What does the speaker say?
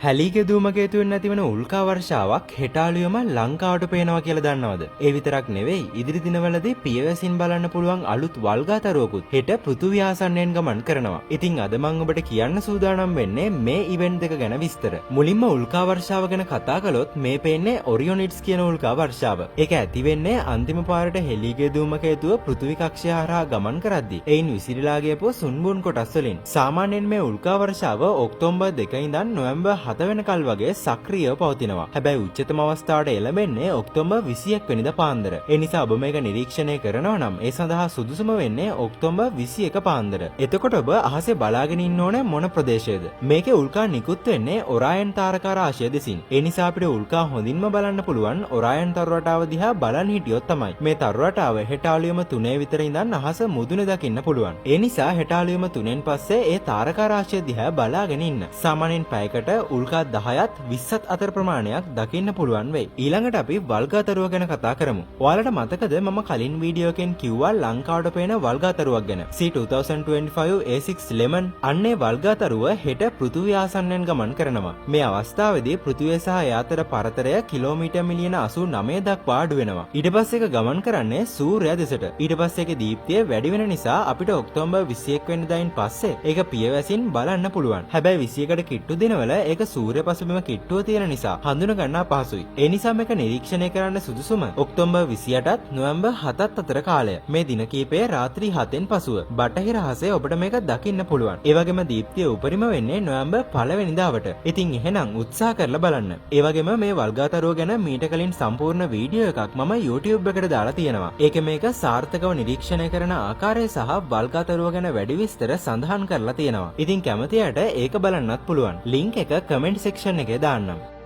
හැලීගේ ධූමකේතුවෙන් නැතිවන උල්කා වර්ෂාවක් හෙටාලියම ලංකාවට පේනවා කියලා දන්නවද? ඒ විතරක් නෙවෙයි ඉදිරි දිනවලදී පියවැසින් බලන්න පුළුවන් අලුත් වල්ගාතරුවකුත් හෙට පෘථිවි ආසන්නයෙන් ගමන් කරනවා. ඉතින් අද මම ඔබට කියන්න සූදානම් වෙන්නේ මේ ඉවෙන්ට් දෙක ගැන විස්තර. මුලින්ම උල්කා වර්ෂාව ගැන කතා කළොත් මේ පේන්නේ ඔරියොනිඩ්ස් කියන උල්කා වර්ෂාව. ඒක ඇති වෙන්නේ අන්තිම පාරට හෙලීගේ ධූමකේතුව පෘථිවි කක්ෂය හරහා ගමන් කරද්දී එයින් විසිරීලා ගියපු සුන්බුන් කොටස් වලින්. සාමාන්‍යයෙන් මේ උල්කා වර්ෂාව ඔක්තෝබර් 2 ඉඳන් නොවැම්බර් 7 වෙනකල් වගේ සක්‍රියව පවතිනවා. හැබැයි උච්චතම අවස්ථාවට එළඹෙන්නේ ඔක්තෝබර් 21 වෙනිදා පාන්දර. ඒ නිසා ඔබ මේක නිරීක්ෂණය කරනවා නම් ඒ සඳහා සුදුසුම වෙන්නේ ඔක්තෝබර් 21 පාන්දර. එතකොට ඔබ අහසේ බලාගෙන ඉන්න ඕනේ මොන ප්‍රදේශයේද? මේකේ උල්කා නිකුත් වෙන්නේ ඔරායන් තාරකා රාශිය දෙසින්. ඒ නිසා අපිට උල්කා හොඳින්ම බලන්න පුළුවන් ඔරායන් තරු රටාව දිහා බලන් හිටියොත් තමයි. මේ තරු රටාව හෙටාලියම 3 විතර ඉඳන් අහස මුදුනේ දකින්න පුළුවන්. ඒ නිසා හෙටාලියම 3න් පස්සේ ඒ තාරකා රාශිය දිහා බලාගෙන ඉන්න. සාමාන්‍යයෙන් පැයකට උල්කා 10ත් 20ත් අතර ප්‍රමාණයක් දකින්න පුළුවන් වෙයි. ඊළඟට අපි වල්ගාතරුව ගැන කතා කරමු. ඔයාලට මතකද මම කලින් වීඩියෝ එකෙන් කිව්වා ලංකාවට පේන වල්ගාතරුවක් ගැන. C2025 A6 Lemon අන්නේ වල්ගාතරුව හෙට පෘථිවි ආසන්නයෙන් ගමන් කරනවා. මේ අවස්ථාවේදී පෘථිවිය සහ එය අතර පරතරය කිලෝමීටර් මිලියන 89 දක්වා අඩු වෙනවා. ඊට පස්සේ ඒක ගමන් කරන්නේ සූර්යයා දෙසට. ඊට පස්සේ ඒකේ දීප්තිය වැඩි වෙන නිසා අපිට ඔක්තෝබර් 21 වෙනිදායින් පස්සේ ඒක පියවැසින් බලන්න පුළුවන්. හැබැයි 21කට කිට්ටු දිනවල ඒක සූර්ය පසුබිම කිට්ටුව තියෙන නිසා හඳුන ගන්න අපහසුයි. ඒ නිසා මේක නිරීක්ෂණය කරන්න සුදුසුම ඔක්තෝබර් 28ත් නොවැම්බර් 7ත් අතර කාලය. මේ දින කීපයේ රාත්‍රී 7න් පසුව බටහිර අහසේ ඔබට මේක දකින්න පුළුවන්. ඒ වගේම දීප්තිය උපරිම වෙන්නේ නොවැම්බර් 1 වෙනිදාවට. ඉතින් එහෙනම් උත්සාහ කරලා බලන්න. ඒ වගේම මේ වල්ගාතරුව ගැන මීට කලින් සම්පූර්ණ වීඩියෝ එකක් මම YouTube එකට දාලා තියෙනවා. ඒකේ මේක සාර්ථකව නිරීක්ෂණය කරන ආකාරය සහ වල්ගාතරුව ගැන වැඩි විස්තර සඳහන් කරලා තියෙනවා. ඉතින් කැමති අයට ඒක බලන්නත් පුළුවන්. ලින්ක් එක කමෙන්ට් සෙක්ෂන් එකේ දාන්නම්.